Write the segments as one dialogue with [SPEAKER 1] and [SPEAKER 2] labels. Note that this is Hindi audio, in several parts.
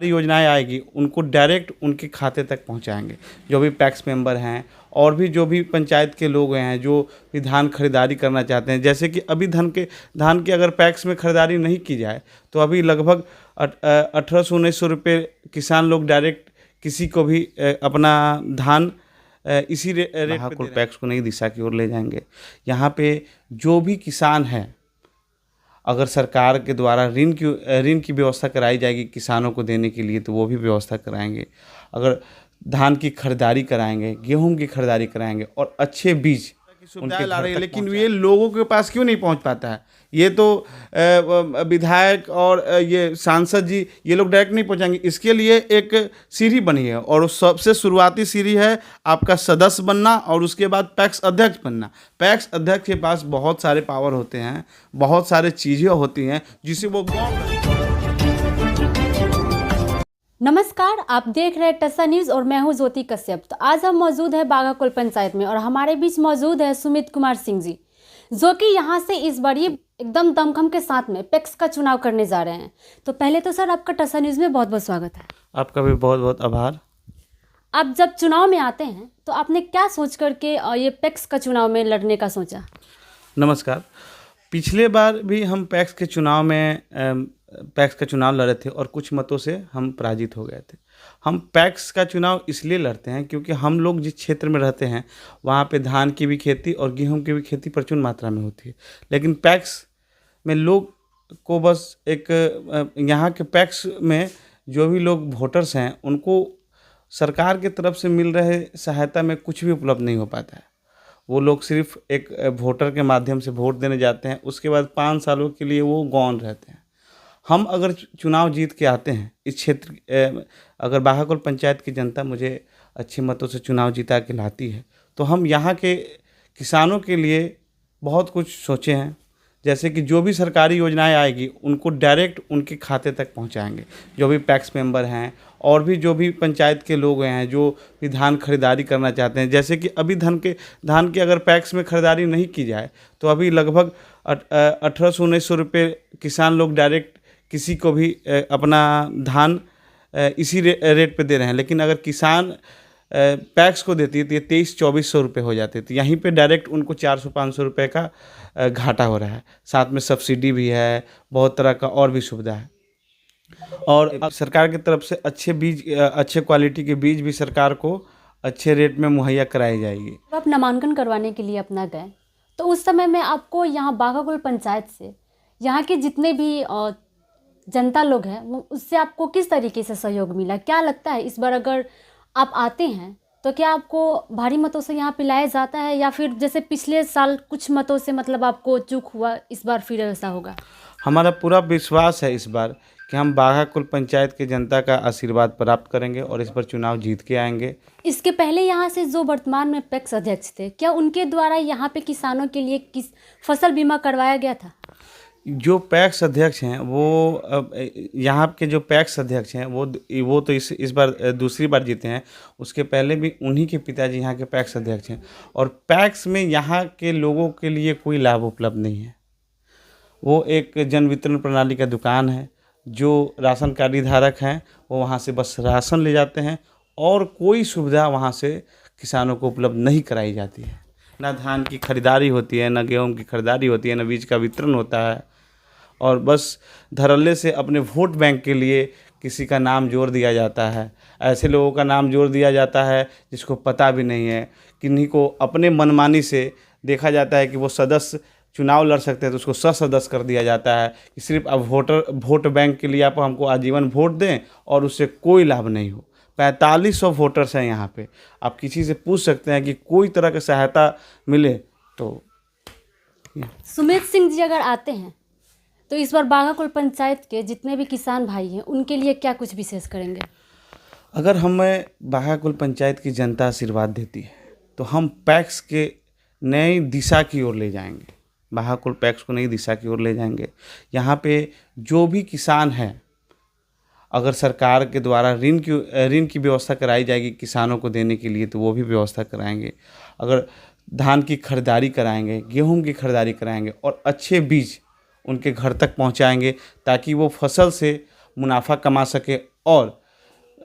[SPEAKER 1] सारी योजनाएं आएगी उनको डायरेक्ट उनके खाते तक पहुंचाएंगे। जो भी पैक्स मेंबर हैं और भी जो भी पंचायत के लोग हैं जो भी धान खरीदारी करना चाहते हैं, जैसे कि अभी धान की अगर पैक्स में खरीदारी नहीं की जाए तो अभी लगभग 1800-1900 रुपये किसान लोग डायरेक्ट किसी को भी अपना धान इसी रेट पे पैक्स को नई दिशा की ओर ले जाएंगे। यहाँ पे जो भी किसान है, अगर सरकार के द्वारा ऋण की व्यवस्था कराई जाएगी किसानों को देने के लिए तो वो भी व्यवस्था कराएंगे। अगर धान की खरीदारी कराएंगे, गेहूं की खरीदारी कराएंगे और अच्छे बीज उनके ला रहे हैं, लेकिन ये लोगों के पास क्यों नहीं पहुंच पाता है? ये तो विधायक और ये सांसद जी ये लोग डायरेक्ट नहीं पहुंचाएंगे। इसके लिए एक सीढ़ी बनी है और सबसे शुरुआती सीढ़ी है आपका सदस्य बनना और उसके बाद पैक्स अध्यक्ष बनना। पैक्स अध्यक्ष के पास बहुत सारे पावर होते हैं, बहुत सारे चीज़ें होती हैं जिसे वो
[SPEAKER 2] नमस्कार, आप देख रहे हैं टसा न्यूज़ और मैं हूं ज्योति कश्यप। तो आज हम मौजूद है बाघाकुल पंचायत में और हमारे बीच मौजूद है सुमित कुमार सिंह जी, जो कि यहां से इस बार ये एकदम दमखम के साथ में पैक्स का चुनाव करने जा रहे हैं। तो पहले तो सर आपका टसा न्यूज़ में बहुत बहुत स्वागत है।
[SPEAKER 1] आपका भी बहुत बहुत आभार।
[SPEAKER 2] आप जब चुनाव में आते हैं तो आपने क्या सोच करके ये पैक्स का चुनाव में लड़ने का सोचा?
[SPEAKER 1] नमस्कार। पिछले बार भी हम पैक्स का चुनाव लड़े थे और कुछ मतों से हम पराजित हो गए थे। हम पैक्स का चुनाव इसलिए लड़ते हैं क्योंकि हम लोग जिस क्षेत्र में रहते हैं वहाँ पे धान की भी खेती और गेहूं की भी खेती प्रचुर मात्रा में होती है, लेकिन पैक्स में लोग को बस एक यहाँ के पैक्स में जो भी लोग वोटर्स हैं उनको सरकार के तरफ से मिल रहे सहायता में कुछ भी उपलब्ध नहीं हो पाता है। वो लोग सिर्फ एक वोटर के माध्यम से वोट देने जाते हैं, उसके बाद 5 सालों के लिए वो गौन रहते हैं। हम अगर चुनाव जीत के आते हैं इस क्षेत्र, अगर बाघाकुल पंचायत की जनता मुझे अच्छे मतों से चुनाव जीता के लाती है तो हम यहाँ के किसानों के लिए बहुत कुछ सोचे हैं। जैसे कि जो भी सरकारी योजनाएं आएगी उनको डायरेक्ट उनके खाते तक पहुँचाएंगे। जो भी पैक्स मेंबर हैं और भी जो भी पंचायत के लोग हैं जो भी धान खरीदारी करना चाहते हैं, जैसे कि अभी धान की अगर पैक्स में खरीदारी नहीं की जाए तो अभी लगभग 1800-1900 रुपये किसान लोग डायरेक्ट किसी को भी अपना धान इसी रेट पे दे रहे हैं। लेकिन अगर किसान पैक्स को देती है तो ये 2300-2400 रुपये हो जाते थे। यहीं पे डायरेक्ट उनको 400-500 रुपये का घाटा हो रहा है। साथ में सब्सिडी भी है, बहुत तरह का और भी सुविधा है। और सरकार की तरफ से अच्छे क्वालिटी के बीज भी सरकार को अच्छे रेट में मुहैया कराई जाएगी।
[SPEAKER 2] आप नामांकन करवाने के लिए अपना गए तो उस समय में आपको यहाँ बाघाकुल पंचायत से यहाँ के जितने भी जनता लोग हैं वो उससे आपको किस तरीके से सहयोग मिला? क्या लगता है इस बार अगर आप आते हैं तो क्या आपको भारी मतों से यहाँ पिलाया जाता है या फिर जैसे पिछले साल कुछ मतों से मतलब आपको चूक हुआ, इस बार फिर ऐसा होगा?
[SPEAKER 1] हमारा पूरा विश्वास है इस बार कि हम बाघाकुल पंचायत की जनता का आशीर्वाद प्राप्त करेंगे और इस बार चुनाव जीत के आएंगे।
[SPEAKER 2] इसके पहले यहाँ से जो वर्तमान में पैक्स अध्यक्ष थे, क्या उनके द्वारा यहाँ पे किसानों के लिए किस फसल बीमा करवाया गया था?
[SPEAKER 1] जो पैक्स अध्यक्ष हैं वो यहाँ के जो पैक्स अध्यक्ष हैं वो तो इस बार दूसरी बार जीते हैं। उसके पहले भी उन्हीं के पिताजी यहाँ के पैक्स अध्यक्ष हैं और पैक्स में यहाँ के लोगों के लिए कोई लाभ उपलब्ध नहीं है। वो एक जन वितरण प्रणाली का दुकान है। जो राशन कार्ड धारक हैं वो वहाँ से बस राशन ले जाते हैं और कोई सुविधा वहाँ से किसानों को उपलब्ध नहीं कराई जाती है। ना धान की खरीदारी होती है, ना गेहूं की खरीदारी होती है, ना बीज का वितरण होता है और बस धड़ल्ले से अपने वोट बैंक के लिए किसी का नाम जोड़ दिया जाता है। ऐसे लोगों का नाम जोड़ दिया जाता है जिसको पता भी नहीं है। किन्हीं को अपने मनमानी से देखा जाता है कि वो सदस्य चुनाव लड़ सकते हैं तो उसको सदस्य कर दिया जाता है कि सिर्फ अब वोट बैंक के लिए आप हमको आजीवन वोट दें और उससे कोई लाभ नहीं हो। 4500 वोटर्स हैं यहाँ पे। आप किसी से पूछ सकते हैं कि कोई तरह की सहायता मिले तो।
[SPEAKER 2] सुमित सिंह जी अगर आते हैं तो इस बार बाघाकुल पंचायत के जितने भी किसान भाई हैं उनके लिए क्या कुछ विशेष करेंगे?
[SPEAKER 1] अगर हमें बाघाकुल पंचायत की जनता आशीर्वाद देती है तो हम पैक्स के नई दिशा की ओर ले जाएंगे। बाघाकुल पैक्स को नई दिशा की ओर ले जाएंगे। यहाँ पे जो भी किसान है, अगर सरकार के द्वारा ऋण की व्यवस्था कराई जाएगी किसानों को देने के लिए तो वो भी व्यवस्था कराएंगे। अगर धान की खरीदारी कराएंगे, गेहूं की खरीदारी कराएंगे और अच्छे बीज उनके घर तक पहुंचाएंगे ताकि वो फसल से मुनाफा कमा सके और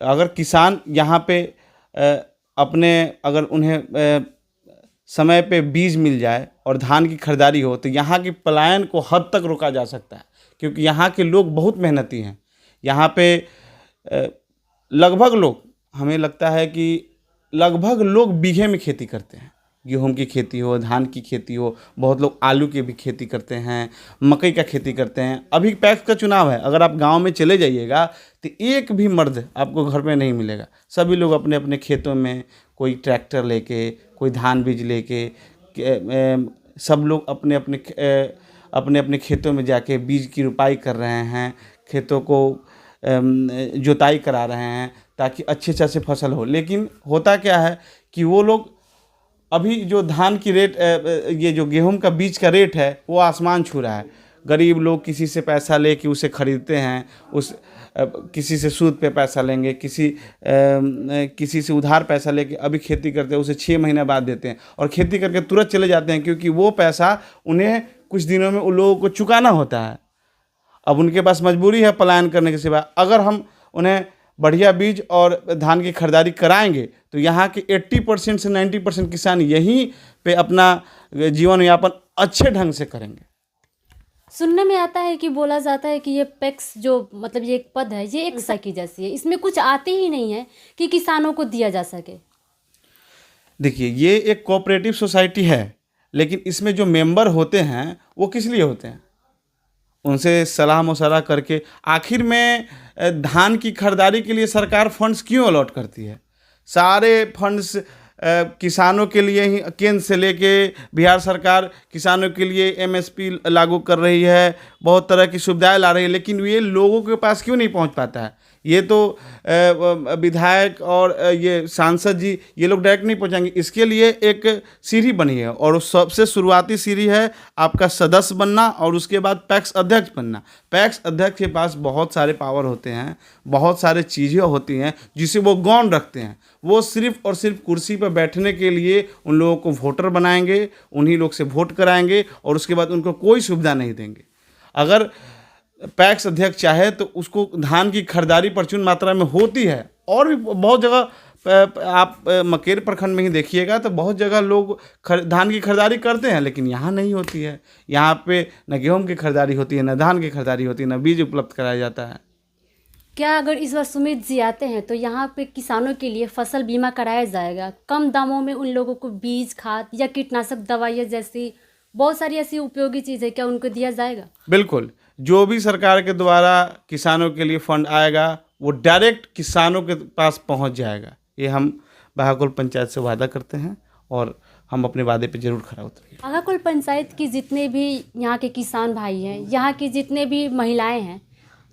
[SPEAKER 1] अगर किसान यहाँ पे अपने अगर उन्हें समय पे बीज मिल जाए और धान की खरीदारी हो तो यहाँ की पलायन को हद तक रोका जा सकता है, क्योंकि यहाँ के लोग बहुत मेहनती हैं। यहाँ पे लगभग लोग, हमें लगता है कि लगभग लोग बीघे में खेती करते हैं। गेहूं की खेती हो, धान की खेती हो, बहुत लोग आलू की भी खेती करते हैं, मकई का खेती करते हैं। अभी पैक्स का चुनाव है, अगर आप गांव में चले जाइएगा तो एक भी मर्द आपको घर में नहीं मिलेगा। सभी लोग अपने अपने खेतों में, कोई ट्रैक्टर लेके, कोई धान बीज लेके, सब लोग अपने अपने खेतों में जाके बीज की रुपाई कर रहे हैं, खेतों को जोताई करा रहे हैं ताकि अच्छे से फसल हो। लेकिन होता क्या है कि वो लोग अभी जो धान की रेट, ये जो गेहूं का बीज का रेट है वो आसमान छू रहा है। गरीब लोग किसी से पैसा लेके उसे खरीदते हैं, किसी से सूद पे पैसा लेंगे, किसी से उधार पैसा लेके अभी खेती करते हैं, उसे 6 महीने बाद देते हैं और खेती करके तुरंत चले जाते हैं, क्योंकि वो पैसा उन्हें कुछ दिनों में उन लोगों को चुकाना होता है। अब उनके पास मजबूरी है पलायन करने के सिवा। अगर हम उन्हें बढ़िया बीज और धान की खरीदारी कराएंगे तो यहाँ के 80% से 90% किसान यहीं पे अपना जीवन यापन अच्छे ढंग से करेंगे।
[SPEAKER 2] सुनने में आता है कि बोला जाता है कि ये पैक्स जो मतलब ये एक पद है, ये एक सखी जैसी है, इसमें कुछ आते ही नहीं है कि किसानों को दिया जा सके।
[SPEAKER 1] देखिए, ये एक कोऑपरेटिव सोसाइटी है, लेकिन इसमें जो मेंबर होते हैं वो किस लिए होते हैं? उनसे सलाह मशवरा करके। आखिर में धान की खरीदारी के लिए सरकार फंड्स क्यों अलॉट करती है? सारे फंड्स किसानों के लिए ही, केंद्र से लेके बिहार सरकार किसानों के लिए एमएसपी लागू कर रही है, बहुत तरह की सुविधाएं ला रही है, लेकिन ये लोगों के पास क्यों नहीं पहुंच पाता है? ये तो विधायक और ये सांसद जी, ये लोग डायरेक्ट नहीं पहुंचाएंगे। इसके लिए एक सीढ़ी बनी है और सबसे शुरुआती सीढ़ी है आपका सदस्य बनना और उसके बाद पैक्स अध्यक्ष बनना। पैक्स अध्यक्ष के पास बहुत सारे पावर होते हैं, बहुत सारे चीज़ें होती हैं जिसे वो गौण रखते हैं। वो सिर्फ और सिर्फ कुर्सी पर बैठने के लिए उन लोगों को वोटर बनाएंगे, उन्हीं लोग से वोट कराएंगे और उसके बाद उनको कोई सुविधा नहीं देंगे। अगर पैक्स अध्यक्ष चाहे तो उसको धान की खरीदारी प्रचुर मात्रा में होती है, और भी बहुत जगह आप मकेर प्रखंड में ही देखिएगा तो बहुत जगह लोग धान की खरीदारी करते हैं, लेकिन यहाँ नहीं होती है। यहाँ पे न गेहूं की खरीदारी होती है, न धान की खरीदारी होती है, न बीज उपलब्ध कराया जाता है।
[SPEAKER 2] क्या अगर इस बार सुमित जी आते हैं तो यहाँ पे किसानों के लिए फसल बीमा कराया जाएगा? कम दामों में उन लोगों को बीज, खाद या कीटनाशक दवाइयाँ जैसी बहुत सारी ऐसी उपयोगी चीज़ें क्या उनको दिया जाएगा?
[SPEAKER 1] बिल्कुल, जो भी सरकार के द्वारा किसानों के लिए फंड आएगा वो डायरेक्ट किसानों के पास पहुंच जाएगा। ये हम बाघाकुल पंचायत से वादा करते हैं और हम अपने वादे पे जरूर खरा उतरेंगे।
[SPEAKER 2] बाघाकुल पंचायत की जितने भी यहाँ के किसान भाई हैं, यहाँ की जितने भी महिलाएं हैं,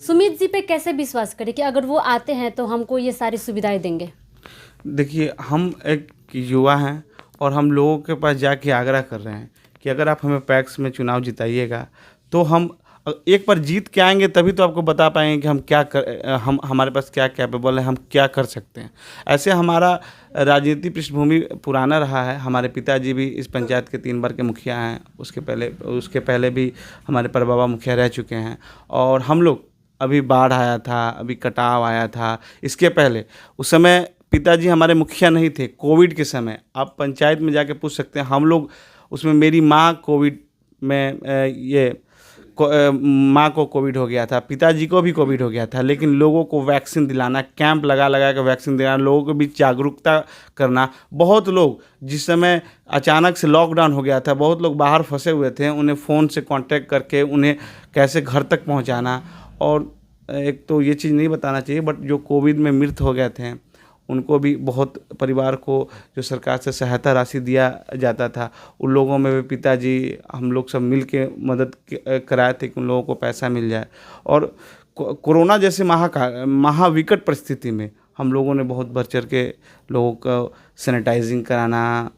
[SPEAKER 2] सुमित जी पे कैसे विश्वास करें कि अगर वो आते हैं तो हमको ये सारी सुविधाएं देंगे?
[SPEAKER 1] देखिए, हम एक युवा हैं और हम लोगों के पास जाके आग्रह कर रहे हैं कि अगर आप हमें पैक्स में चुनाव जिताइएगा तो हम एक बार जीत के आएंगे, तभी तो आपको बता पाएंगे कि हम हमारे पास क्या कैपेबल है, हम क्या कर सकते हैं। ऐसे हमारा राजनीति पृष्ठभूमि पुराना रहा है। हमारे पिताजी भी इस पंचायत के 3 बार के मुखिया हैं, उसके पहले भी हमारे परबाबा मुखिया रह चुके हैं। और हम लोग, अभी बाढ़ आया था, अभी कटाव आया था, इसके पहले उस समय पिताजी हमारे मुखिया नहीं थे। कोविड के समय आप पंचायत में जाके पूछ सकते हैं, हम लोग उसमें, मेरी माँ कोविड में माँ को कोविड हो गया था, पिताजी को भी कोविड हो गया था, लेकिन लोगों को वैक्सीन दिलाना, कैंप लगा के वैक्सीन दिलाना, लोगों को भी जागरूकता करना। बहुत लोग, जिस समय अचानक से लॉकडाउन हो गया था, बहुत लोग बाहर फंसे हुए थे, उन्हें फ़ोन से कांटेक्ट करके उन्हें कैसे घर तक पहुंचाना। और एक तो ये चीज़ नहीं बताना चाहिए, बट जो कोविड में मृत हो गए थे उनको भी बहुत, परिवार को जो सरकार से सहायता राशि दिया जाता था, उन लोगों में भी पिताजी, हम लोग सब मिल के मदद कराए थे कि उन लोगों को पैसा मिल जाए। और कोरोना जैसे महाविकट परिस्थिति में हम लोगों ने बहुत बढ़ चढ़ के लोगों को सैनिटाइजिंग कराना,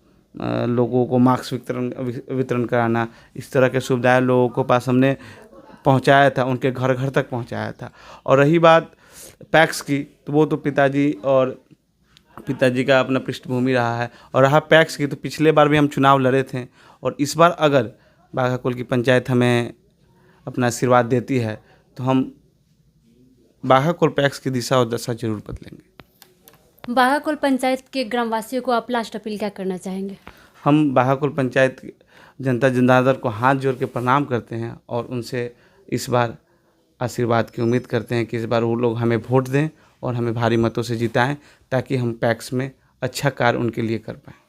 [SPEAKER 1] लोगों को मास्क वितरण कराना, इस तरह के सुविधाएं लोगों को पास हमने पहुंचाया था, उनके घर घर तक पहुंचाया था। और रही बात पैक्स की, तो वो तो पिताजी का अपना पृष्ठभूमि रहा है। और रहा पैक्स की, तो पिछले बार भी हम चुनाव लड़े थे, और इस बार अगर बाघाकुल की पंचायत हमें अपना आशीर्वाद देती है तो हम बाघाकोल पैक्स की दिशा और दशा जरूर बदलेंगे।
[SPEAKER 2] बाघाकोल पंचायत के ग्रामवासियों को आप लास्ट अपील क्या करना चाहेंगे?
[SPEAKER 1] हम बाघाकोल पंचायत की जनता जनार्दन को हाथ जोड़ के प्रणाम करते हैं और उनसे इस बार आशीर्वाद की उम्मीद करते हैं कि इस बार वो लोग हमें वोट दें और हमें भारी मतों से जिताएं, ताकि हम पैक्स में अच्छा कार्य उनके लिए कर पाएँ।